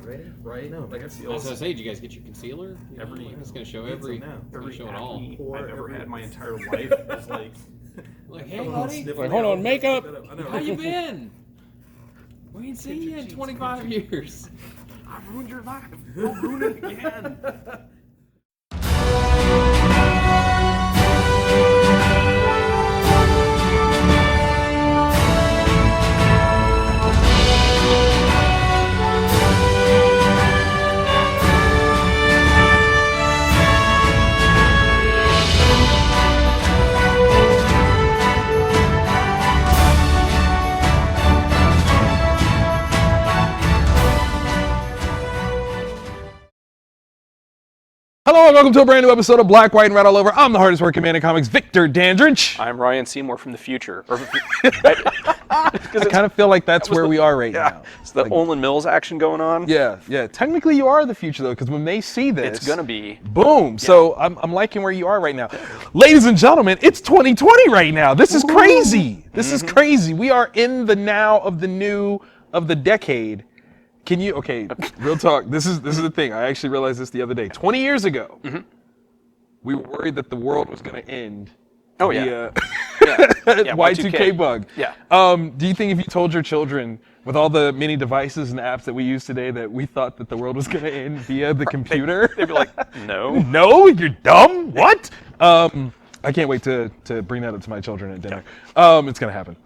ready? Right? No, Like, that's the I was gonna say, did you guys get your concealer? It's gonna show every show it all. I've ever had in my entire life is like, Like, hey, buddy. sniffing Hold out. on, makeup. I know. How you been? We ain't seen you in 25 years. I ruined your life. Don't ruin it again. Hello and welcome to a brand new episode of Black, White, and Red All Over. I'm the hardest working man in comics, Victor Dandridge. I'm Ryan Seymour from the future. I kind of feel like that's where we are right now. It's the Olin Mills action going on. Yeah. Technically, you are the future though, because when they see this, It's gonna be boom. Yeah. So I'm liking where you are right now, ladies and gentlemen. It's 2020 right now. This is crazy. This is crazy. We are in the now of the new of the decade. Can you, okay, real talk, this is the thing. I actually realized this the other day. 20 years ago, we were worried that the world was going to end via Y2K bug. Yeah. Do you think if you told your children, with all the many devices and apps that we use today, that we thought that the world was going to end via the computer? They'd be like, no. No, you're dumb? What? I can't wait to bring that up to my children at dinner. It's going to happen.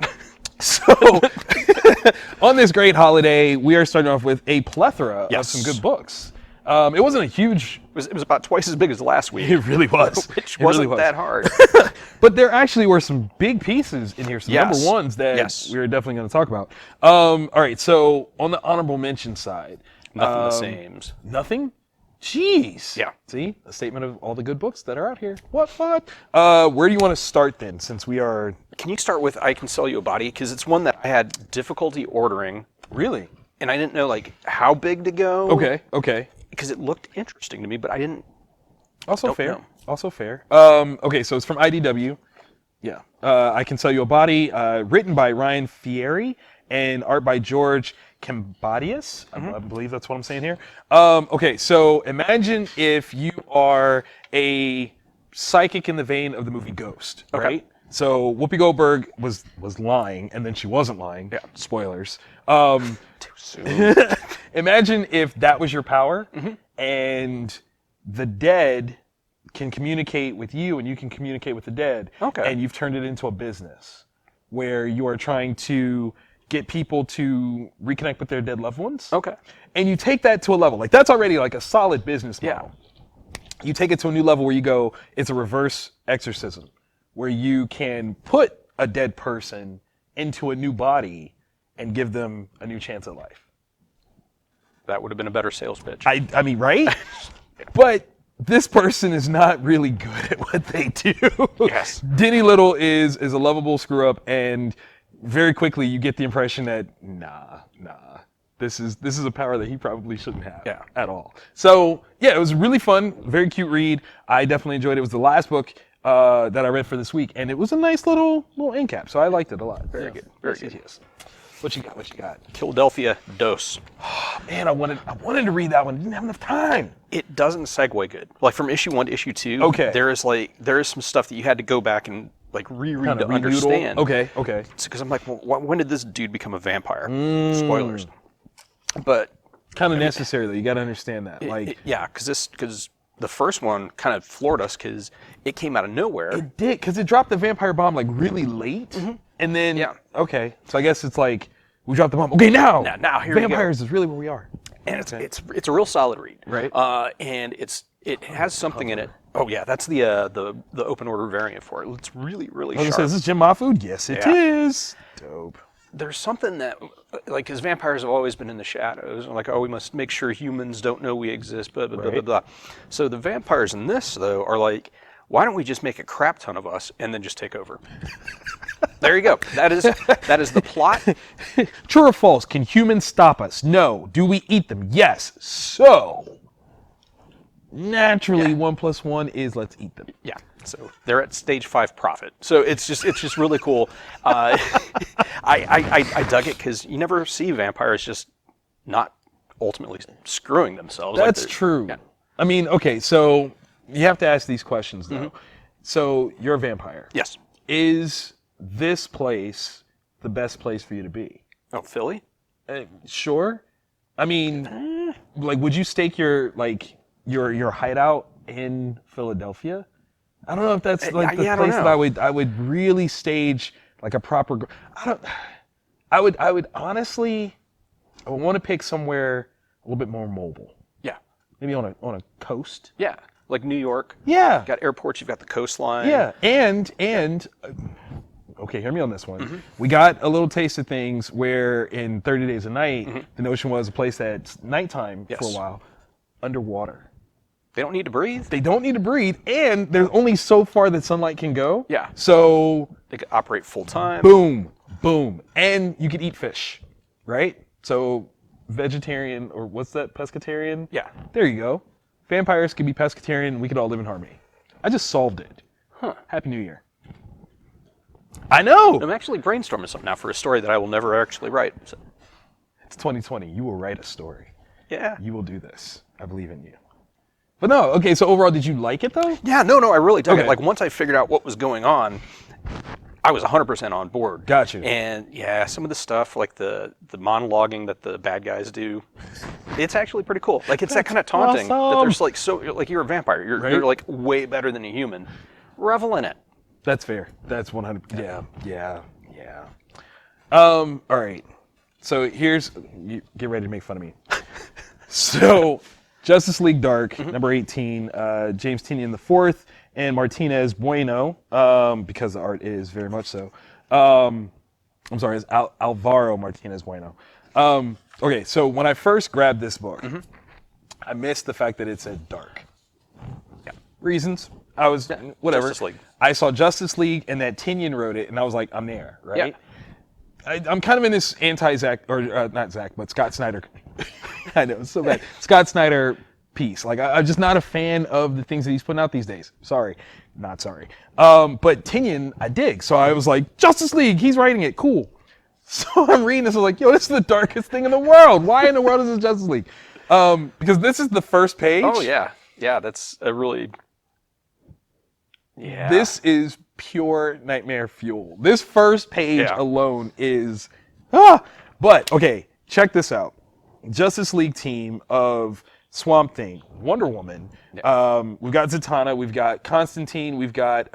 So, on this great holiday, we are starting off with a plethora of some good books. It wasn't a huge... It was about twice as big as last week. It really was. Which wasn't that hard. But there actually were some big pieces in here, some number ones that we are definitely going to talk about. All right, so on the honorable mention side... Nothing the same. Nothing? Jeez. Yeah. See? A statement of all the good books that are out here. What? Where do you want to start then, since we are... Can you start with I Can Sell You a Body? Because it's one that I had difficulty ordering. Really? And I didn't know like how big to go. Okay. Because it looked interesting to me, but I didn't... Also fair. know. Also fair. Okay, so it's from IDW. Yeah. I Can Sell You a Body, written by Ryan Fieri and art by George Cambadius. I believe that's what I'm saying here. Okay, so imagine if you are a psychic in the vein of the movie Ghost, right? So Whoopi Goldberg was lying, and then she wasn't lying. Yeah. Spoilers. Too soon. Imagine if that was your power, and the dead can communicate with you, and you can communicate with the dead. Okay. And you've turned it into a business where you are trying to get people to reconnect with their dead loved ones. Okay. And you take that to a level. Like, that's already like a solid business model. You take it to a new level where you go, it's a reverse exorcism, where you can put a dead person into a new body and give them a new chance at life. That would have been a better sales pitch. I mean, right? But this person is not really good at what they do. Yes. Denny Little is a lovable screw up, and very quickly you get the impression that nah. This is a power that he probably shouldn't have at all. So yeah, it was really fun, very cute read. I definitely enjoyed it. It was the last book that I read for this week, and it was a nice little end cap. So I liked it a lot. Very good. Very good. Yes. What you got? Killadelphia Dose. Man, I wanted to read that one. Didn't have enough time. It doesn't segue good. Like from issue 1 to issue 2. Okay. There is some stuff that you had to go back and like reread Kinda to understand. Okay. Because I'm like, well, when did this dude become a vampire? Spoilers. But kind of necessary though. You got to understand that. Because the first one kind of floored us because it came out of nowhere. It did, because it dropped the vampire bomb like really late, and then okay. So I guess it's like we dropped the bomb. Okay, now here we go. vampires is really where we are. And it's a real solid read. Right. And it has something in it. Oh yeah, that's the open order variant for it. It's really sharp. Is this Jim Mahfood? Yes, it is. Dope. There's something that, like, because vampires have always been in the shadows. Like, we must make sure humans don't know we exist, blah, blah, blah, blah. So the vampires in this, though, are like, why don't we just make a crap ton of us and then just take over? There you go. That is the plot. True or false? Can humans stop us? No. Do we eat them? Yes. So, naturally, 1 + 1 is let's eat them. Yeah. So they're at stage 5 profit. So it's just really cool. I dug it because you never see vampires just not ultimately screwing themselves. Like That's they're- true. Yeah. I mean, okay, so you have to ask these questions though. So you're a vampire. Yes. Is this place the best place for you to be? Oh, Philly? Sure. I mean, like, would you stake your hideout in Philadelphia? I don't know if that's like the yeah, I don't place that know. I would really stage like a proper. I would honestly, I would want to pick somewhere a little bit more mobile. Yeah. Maybe on a coast. Yeah. Like New York. Yeah. You've got airports, you've got the coastline. Yeah, and okay, hear me on this one. We got a little taste of things where in 30 Days a Night, the notion was a place that's nighttime for a Yes. while, underwater. They don't need to breathe. They don't need to breathe, and there's only so far that sunlight can go. Yeah. So They could operate full time. boom, boom, and you could eat fish, right? So vegetarian, or what's that, pescatarian? Yeah. There you go. Vampires could be pescatarian, we could all live in harmony. I just solved it. Huh. Happy New Year. I know! I'm actually brainstorming something now for a story that I will never actually write. So, It's 2020. You will write a story. yeah. You will do this. I believe in you. But no, okay, so overall, did you like it though? Yeah, no, I really dug Okay. it. Like, once I figured out what was going on, I was 100% on board. Got you. And yeah, some of the stuff, like the monologuing that the bad guys do, it's actually pretty cool. Like, it's that kind of taunting that awesome. there's like, so, like, you're a vampire. You're Right. like way better than a human. Revel in it. That's fair. That's 100. Yeah. All right. So here's, you get ready to make fun of me. So, Justice League Dark, number 18, James Tynion IV and Martinez Bueno, because the art is very much so. I'm sorry, it's Alvaro Martinez Bueno. Okay, so when I first grabbed this book, I missed the fact that it said dark. Yeah. Reasons. I was, whatever. Justice League. I saw Justice League and that Tynion wrote it, and I was like, I'm there, right? Yeah. I'm kind of in this anti-Zack, or not Zack, but Scott Snyder. I know, it's so bad. Scott Snyder piece. Like, I'm just not a fan of the things that he's putting out these days. Sorry. Not sorry. But Tynion, I dig. So I was like, Justice League, he's writing it. Cool. So I'm reading this, I'm like, yo, this is the darkest thing in the world. Why in the world is this Justice League? Because this is the first page. Oh, yeah. Yeah, that's a really... Yeah. This is pure nightmare fuel. This first page Yeah. alone is... But, okay, check this out. Justice League team of Swamp Thing, Wonder Woman. We've got Zatanna, we've got Constantine, we've got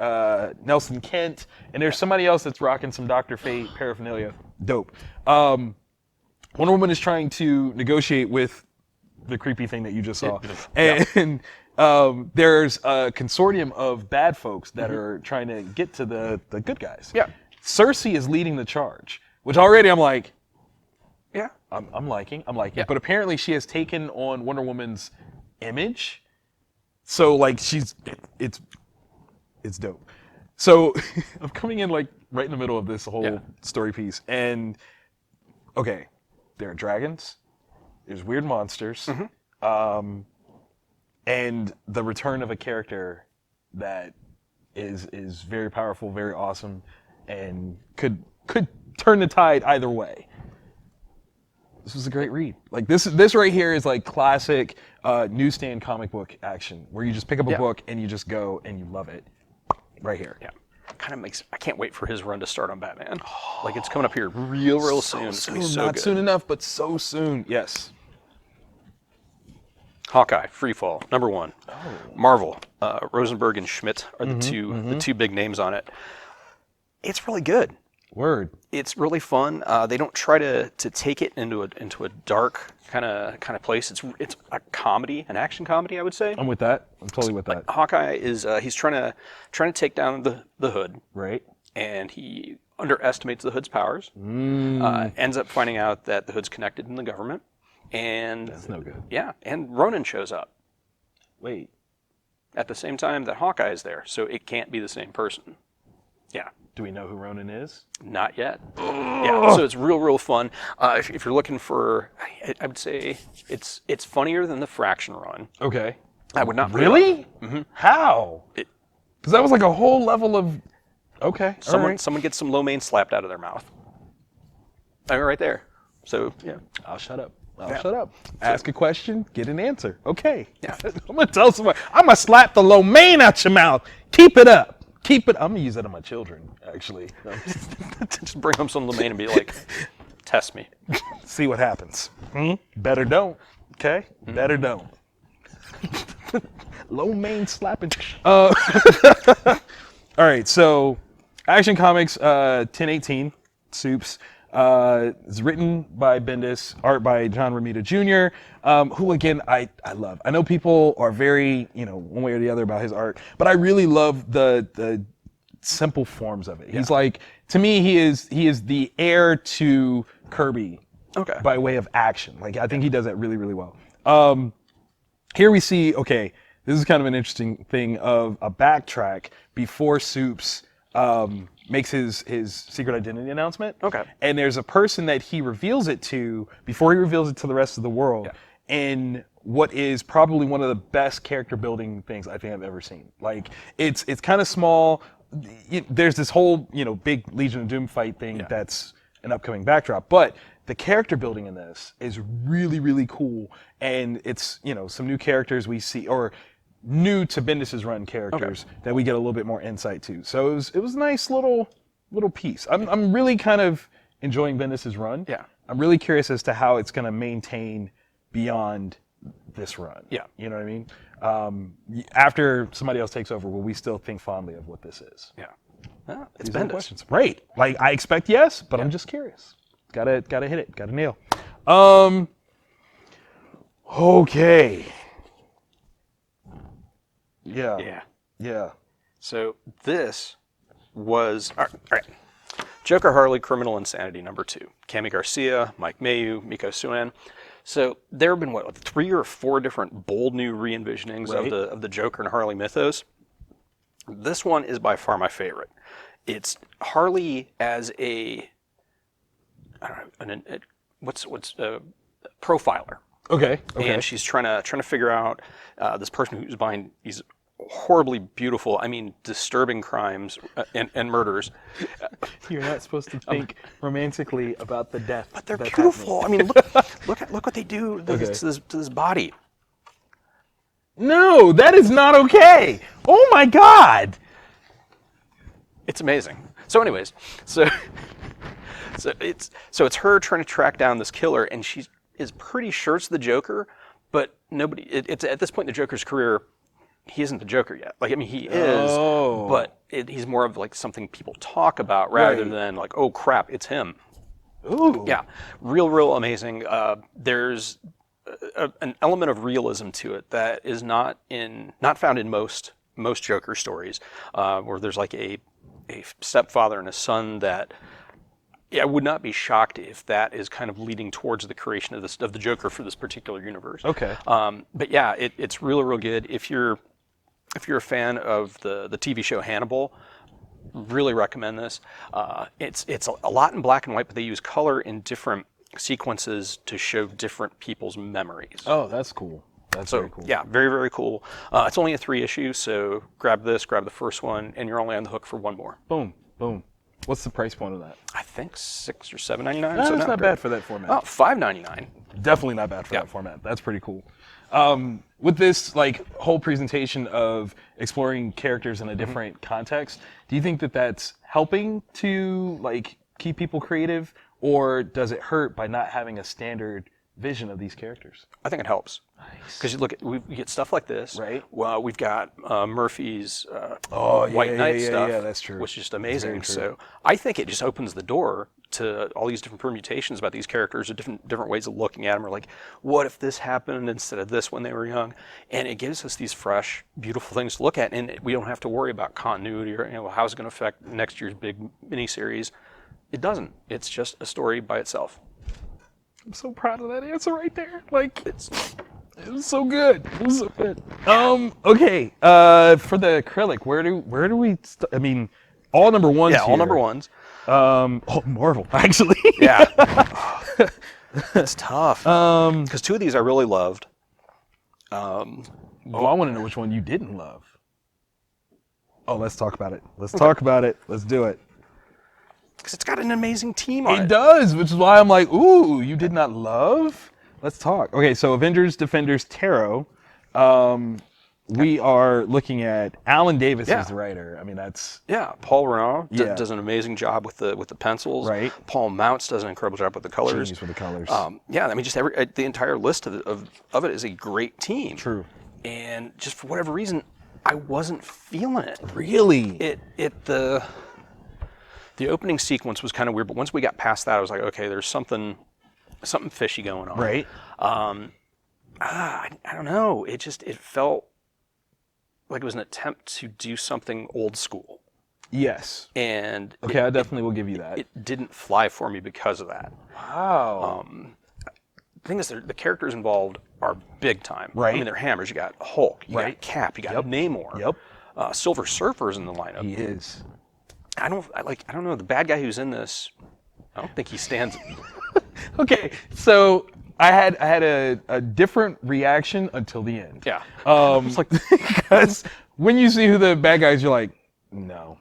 Nelson Kent, and there's somebody else that's rocking some Dr. Fate paraphernalia. Dope. Wonder Woman is trying to negotiate with the creepy thing that you just saw. And there's a consortium of bad folks that are trying to get to the good guys. Yeah. Cersei is leading the charge, which already I'm like, Yeah. I'm liking. Yeah. But apparently she has taken on Wonder Woman's image. So like it's dope. So I'm coming in like right in the middle of this whole story piece. And okay, there are dragons, there's weird monsters, and the return of a character that is very powerful, very awesome, and could turn the tide either way. This was a great read. Like this right here is like classic newsstand comic book action, where you just pick up a book and you just go and you love it. Right here. Yeah. Kind of makes... I can't wait for his run to start on Batman. Like, it's coming up here real soon. It's going to be so Not good. soon enough, but so soon. Yes. Hawkeye, Freefall, number 1. Marvel, Rosenberg and Schmidt are the two big names on it. It's really good. Word. It's really fun. They don't try to take it into a dark kind of place. It's a comedy, an action comedy, I would say. I'm with that. I'm totally with that. Hawkeye is he's trying to take down the Hood, Right. and he underestimates the Hood's powers. Ends up finding out that the Hood's connected in the government, and That's no good. yeah, and Ronan shows up Wait. at the same time that Hawkeye is there, so it can't be the same person. Yeah. Do we know who Ronan is? Not yet. Yeah, so it's real fun. If you're looking for, I would say it's funnier than the Fraction run. Okay. I would not. Really? How? It- Because that was like a whole level of. Okay. all right. Someone gets some lo mein slapped out of their mouth. I mean, right there. So yeah. I'll shut up. I'll shut up. Ask a question, get an answer. Okay. Yeah. I'm gonna tell somebody. I'm gonna slap the lo mein out your mouth. Keep it up. Keep it. I'm gonna use that on my children. Actually, Just bring home some lemonade and be like, test me. see what happens. Better don't. Okay. Better don't. Lo mein slapping. All right. So, Action Comics 1018 Soups. It's written by Bendis, art by John Romita Jr., who again I love. I know people are very, one way or the other about his art, but I really love the simple forms of it. He's like, to me, he is the heir to Kirby. Okay. By way of action. Like, I think he does that really, really well. Here we see, okay, this is kind of an interesting thing of a backtrack before Soups makes his secret identity announcement. Okay. And there's a person that he reveals it to before he reveals it to the rest of the world in what is probably one of the best character building things I think I've ever seen. Like, it's kind of small. There's this whole, big Legion of Doom fight thing that's an upcoming backdrop. But the character building in this is really, really cool. And it's, some new characters we see, or new to Bendis' run characters that we get a little bit more insight to. So it was a nice little piece. I'm really kind of enjoying Bendis' run. Yeah. I'm really curious as to how it's going to maintain beyond this run. Yeah. You know what I mean? After somebody else takes over, will we still think fondly of what this is? Yeah. Well, it's These are the Bendis. questions. Right. Like, I expect yes, but I'm just curious. Gotta hit it. Gotta nail. Okay. Yeah. Yeah. So this was all right. Joker Harley Criminal Insanity #2. Cami Garcia, Mike Mayu, Miko Suan. So there have been 3 or 4 different bold new re-envisionings of the Joker and Harley mythos. This one is by far my favorite. It's Harley as a profiler. Okay. And she's trying to figure out this person who's behind these horribly beautiful, disturbing crimes and murders. You're not supposed to think romantically about the death. But they're beautiful. Look what they do to this body. No, that is not okay. Oh my God. It's amazing. So, anyways, so it's her trying to track down this killer, and she is pretty sure it's the Joker, but nobody. It's at this point in the Joker's career, he isn't the Joker yet. He is, but he's more of like something people talk about rather than like, oh crap, it's him. Ooh. Yeah, real amazing. There's an element of realism to it that is not found in most Joker stories, where there's like a stepfather and a son that. Yeah, I would not be shocked if that is kind of leading towards the creation of the Joker for this particular universe. Okay. But yeah, it's real good. If you're a fan of the TV show Hannibal, really recommend this. It's a lot in black and white, but they use color in different sequences to show different people's memories. Oh, that's cool. That's very cool. Yeah, very cool. It's only a 3 issue, so grab the first one, and you're only on the hook for one more. Boom. What's the price point of that? I think $6 or $7.99. That's not bad for that format. Oh, $5.99. Definitely not bad for that format. That's pretty cool. With this whole presentation of exploring characters in a different context, do you think that that's helping to keep people creative, or does it hurt by not having a standard vision of these characters? I think it helps. Because you look at we get stuff like this. Right. Well, we've got Murphy's White Knight stuff. Yeah, that's true. Which is just amazing. Very true. So I think it just opens the door to all these different permutations about these characters, or different ways of looking at them. Or like, what if this happened instead of this when they were young? And it gives us these fresh, beautiful things to look at, and we don't have to worry about continuity or how's it going to affect next year's big miniseries. It doesn't. It's just a story by itself. I'm so proud of that answer right there. It was so good. It was so good. Okay. For the acrylic, where do we? All number ones. Yeah, all number ones. Marvel, actually. Yeah. It's tough. Because 2 of these I really loved. I want to know which one you didn't love. Oh, let's talk about it. Talk about it. Let's do it. Because it's got an amazing team on it. It does, which is why I'm like, ooh, you did not love let's talk. Okay, so Avengers, Defenders, Tarot. We are looking at Alan Davis as the writer. I mean, that's Paul Renaud does an amazing job with the pencils. Right. Paul Mounts does an incredible job with the colors. genius with the colors. I mean, just the entire list of it is a great team. True. And just for whatever reason, I wasn't feeling it. Really? The opening sequence was kind of weird, but once we got past that, I was like, okay, there's something fishy going on. Right. I don't know. It felt like it was an attempt to do something old school. Yes. And okay, I definitely will give you that. It didn't fly for me because of that. Wow. The thing is, the characters involved are big time. Right. I mean, they're hammers. You got Hulk, you got Cap, you got Namor. Yep. Silver Surfer's in the lineup. He is. I don't know. The bad guy who's in this, I don't think he stands. Okay, so I had a different reaction until the end. Yeah. It's like, because when you see who the bad guys, you're like, no.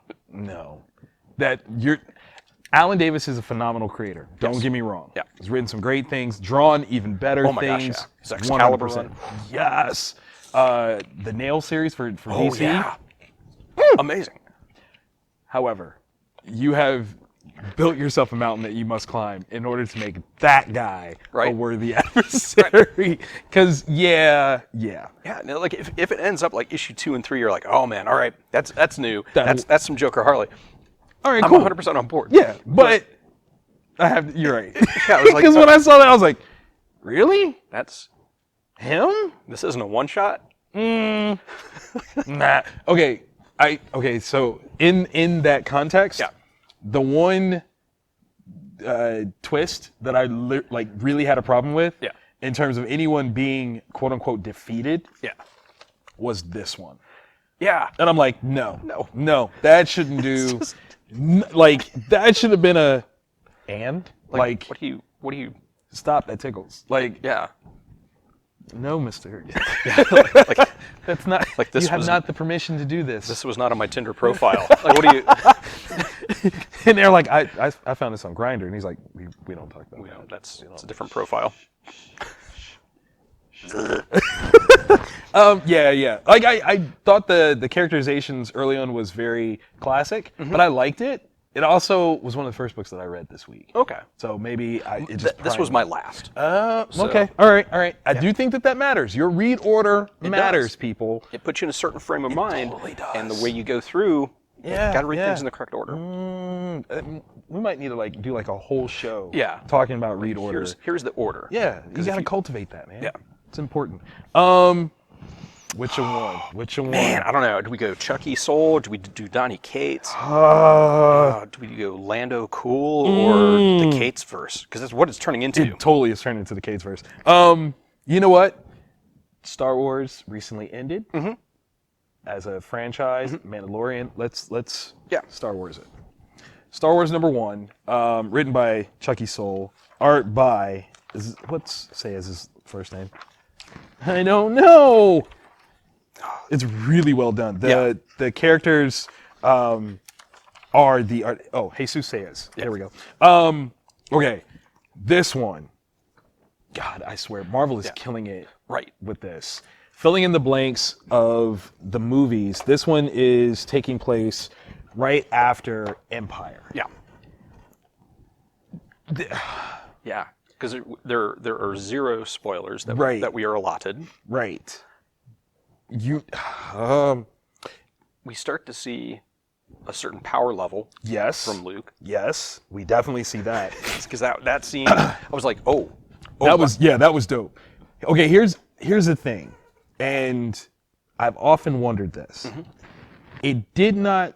Alan Davis is a phenomenal creator. Don't get me wrong. Yeah. He's written some great things, drawn even better things. Gosh, yeah. His Excalibur 100%. run. Yes. The Nail series for DC. Yeah. Amazing. However, you have built yourself a mountain that you must climb in order to make that guy a worthy adversary. Because Yeah, no, like if it ends up like issue 2 and 3, you're like, oh man, all right, that's new. That's some Joker Harley. all right, I'm cool. 100% on board. Yeah, but you're right. Yeah, I was like, Because when I saw that, I was like, really? that's Him? this isn't a one shot. Nah. Okay. So in that context, the one twist that I really had a problem with, in terms of anyone being quote unquote defeated, was this one. Yeah. And I'm like, no, that shouldn't do. That should have been a. And what do you? Stop. That tickles. Yeah. No, Mister. Like That's not. like this you have was not the permission to do this. This was not on my Tinder profile. Like, what do you? And they're like, I found this on Grindr, and he's like, we don't talk about that. It's a different profile. Yeah. Like I thought the characterizations early on was very classic, but I liked it. It also was one of the first books that I read this week. Okay. So maybe it just. This was my last. Okay. All right. I do think that matters. Your read order matters, does. people. It puts you in a certain frame of mind, totally does. and the way you go through. Got to read things in the correct order. We might need to do a whole show. Yeah. Talking about read order. Here's the order. Yeah. You got to cultivate that, man. Yeah. It's important. Which one? Man, I don't know. Do we go Chucky Soul? Do we do Donny Cates? Do we go Lando Cool or the Cates verse? Because that's what it's turning into. It totally is turning into the Cates verse. You know what? Star Wars recently ended as a franchise. Mandalorian. Let's Star Wars it. Star Wars #1, written by Chucky Soul, art by what's his first name? I don't know. It's really well done. The characters are the art. Oh, Jesus Saez. There we go. Okay, this one. God, I swear, Marvel is killing it with this. Filling in the blanks of the movies. This one is taking place right after Empire. Yeah, because there are zero spoilers that we are allotted. Right. We start to see a certain power level. Yes. From Luke. Yes, we definitely see that. Because that scene, I was like, that was dope. Okay, here's the thing, and I've often wondered this. It did not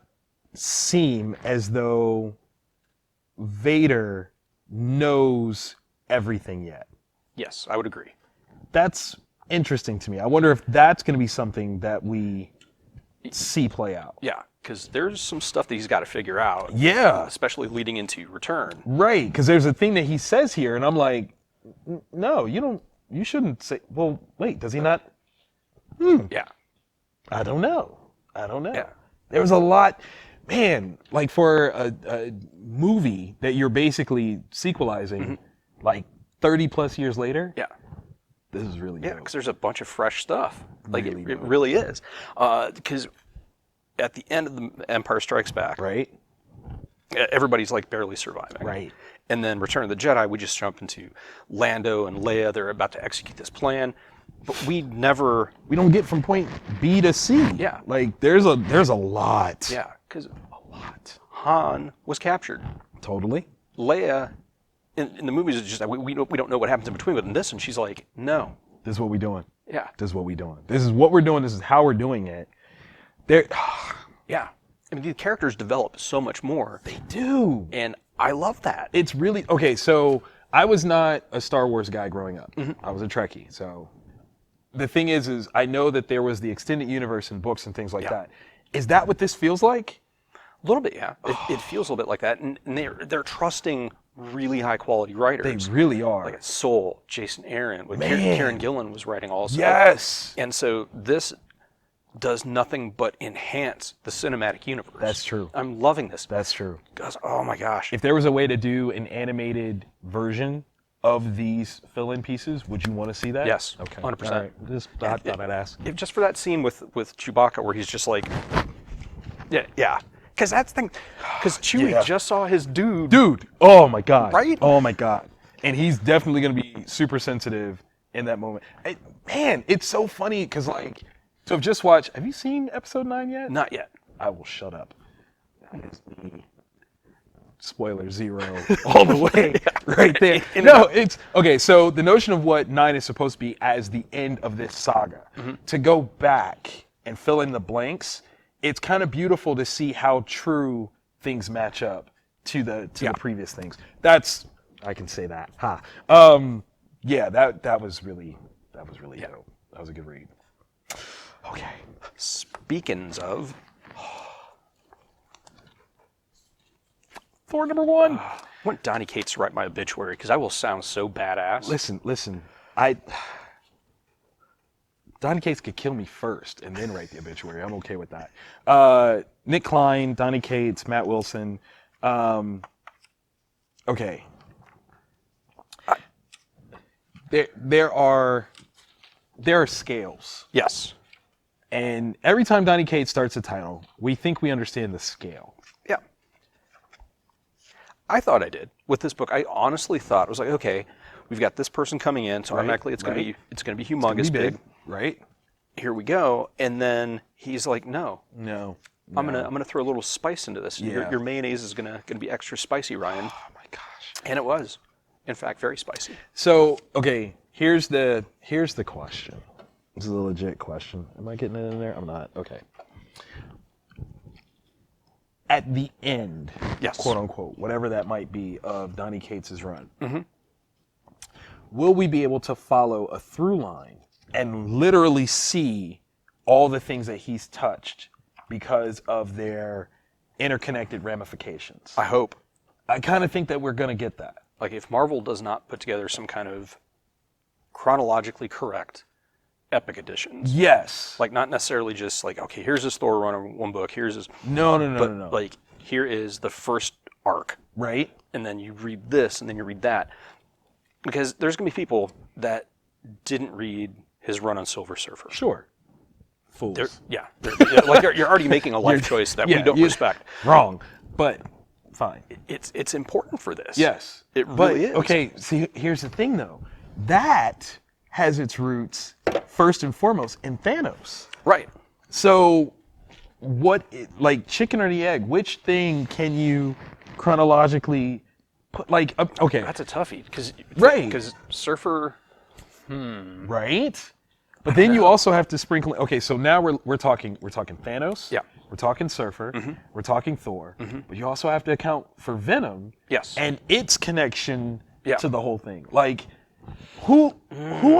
seem as though Vader knows everything yet. Yes, I would agree. That's interesting to me. I wonder if that's going to be something that we see play out. Yeah, because there's some stuff that he's got to figure out. Yeah. Especially leading into Return. Right, because there's a thing that he says here, and I'm like, no, you shouldn't say, well, wait, does he not? Yeah. I don't know. Yeah. There was a lot, man, like for a movie that you're basically sequelizing, like 30 plus years later. Yeah. This is really Yeah, dope. because there's a bunch of fresh stuff. Like Really it dope. really is. Because at the end of the Empire Strikes Back, Right? everybody's like barely surviving. Right. And then Return of the Jedi, we just jump into Lando and Leia. They're about to execute this plan, but we don't get from point B to C. Yeah. Like there's a lot. Yeah, because a lot. Han was captured. Totally. Leia, in the movies, it's just we don't know what happens in between. But in this one, she's like, no. This is what we're doing. Yeah. This is what we're doing. This is what we're doing. This is how we're doing it. There. Yeah. I mean, the characters develop so much more. They do. And I love that. It's really okay. So I was not a Star Wars guy growing up. I was a Trekkie. So the thing is I know that there was the extended universe and books and things like that. Is that what this feels like? A little bit, yeah. It feels a little bit like that. And they're trusting really high quality writers. They really are. Like Soul, Jason Aaron, with Man. Karen Gillan was writing also. Yes. And so this does nothing but enhance the cinematic universe. That's true. I'm loving this. That's true. Because, oh my gosh. If there was a way to do an animated version of these fill-in pieces, would you want to see that? Yes, Okay. 100%. All right. Just thought I'd ask. If just for that scene with Chewbacca where he's just like, yeah. Because that's the thing. Because Chewie just saw his Dude, oh my God. Right? Oh my God. And he's definitely going to be super sensitive in that moment. Man, it's so funny because like, so I've just watched, have you seen episode 9 yet? Not yet. I will shut up. That is the spoiler 0 all the way right there. No, it's, okay, so the notion of what 9 is supposed to be as the end of this saga, to go back and fill in the blanks, it's kind of beautiful to see how true things match up to the previous things. I can say that. Yeah, that was really dope. That was a good read. Okay. Speaking of, Thor #1. I want Donny Cates to write my obituary because I will sound so badass. Listen. Donny Cates could kill me first and then write the obituary. I'm okay with that. Nick Klein, Donny Cates, Matt Wilson. Okay. There are scales. Yes. And every time Donny Cates starts a title, we think we understand the scale. Yeah. I thought I did with this book. I honestly thought it was like, okay, we've got this person coming in, so automatically it's going to be humongous, big, right? Here we go, and then he's like, no, No. I'm gonna throw a little spice into this. Yeah. Your mayonnaise is gonna be extra spicy, Ryan. Oh my gosh. And it was, in fact, very spicy. So, okay, here's the question. This is a legit question. Am I getting it in there? I'm not. Okay. At the end, Yes. quote unquote, whatever that might be, of Donny Cates' run, will we be able to follow a through line and literally see all the things that he's touched because of their interconnected ramifications? I hope. I kind of think that we're going to get that. Like, if Marvel does not put together some kind of chronologically correct epic editions, Yes. like not necessarily just like, okay, here's this Thor run in one book, here's this, No. like here is the first arc, Right? and then you read this, and then you read that, because there's gonna be people that didn't read his run on Silver Surfer. Sure. Fools. Like you're already making a life choice that we don't respect. Wrong. But fine. It's important for this. Yes. It really is. Okay, see, here's the thing, though. That has its roots, first and foremost, in Thanos. Right. So, like, chicken or the egg, which thing can you chronologically put, like, okay. That's a toughie, because Right. Because Surfer. Right? But then you also have to sprinkle. Okay, so now we're talking Thanos. Yeah. We're talking Surfer. We're talking Thor. But you also have to account for Venom. Yes. And its connection Yeah. to the whole thing. Like, who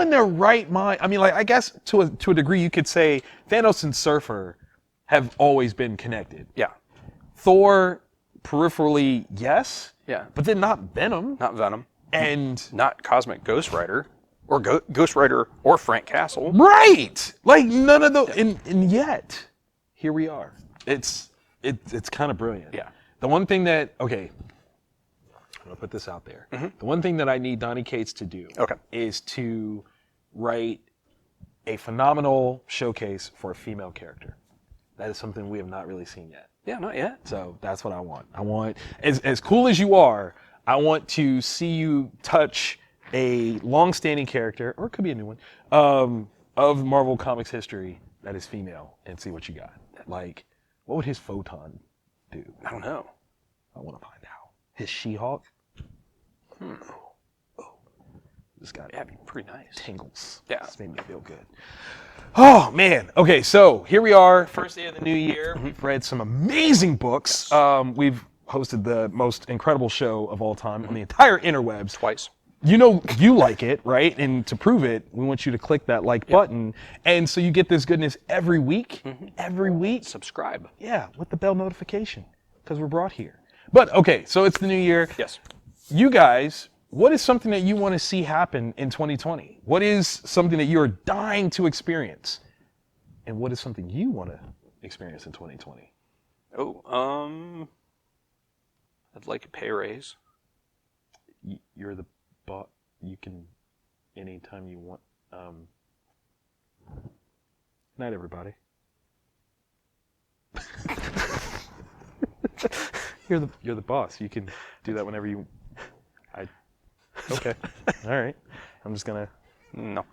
in their right mind? I mean, like, I guess to a degree you could say Thanos and Surfer have always been connected. Yeah. Thor, peripherally, yes. Yeah. But then not Venom. Not Venom. And Not Cosmic Ghost Rider. Or Ghost Rider or Frank Castle. right, like none of those, and yet here we are. It's kind of brilliant. Yeah. The one thing that I'm gonna put this out there. The one thing that I need Donny Cates to do Okay. is to write a phenomenal showcase for a female character. That is something we have not really seen yet. Yeah, not yet. So that's what I want. I want, as cool as you are, I want to see you touch a long-standing character, or it could be a new one, of Marvel Comics history that is female, and see what you got. Like, what would his photon do? I don't know. I want to find out. His She-Hulk? Just got Yeah, it'd be pretty nice. tingles. Yeah. This made me feel good. Oh, man. Okay, so here we are, first day of the new year. We've read some amazing books. We've hosted the most incredible show of all time on the entire interwebs. Twice. You know you like it, right? And to prove it, we want you to click that like button. And so you get this goodness every week. Every week. Subscribe. Yeah, with the bell notification, because we're brought here. But, okay, so it's the new year. Yes. You guys, what is something that you want to see happen in 2020? What is something that you are dying to experience? And what is something you want to experience in 2020? Oh, I'd like a pay raise. You're the boss. You can, anytime you want. Night, everybody. You're the boss. You can do that whenever you. Okay. All right. I'm just gonna. No.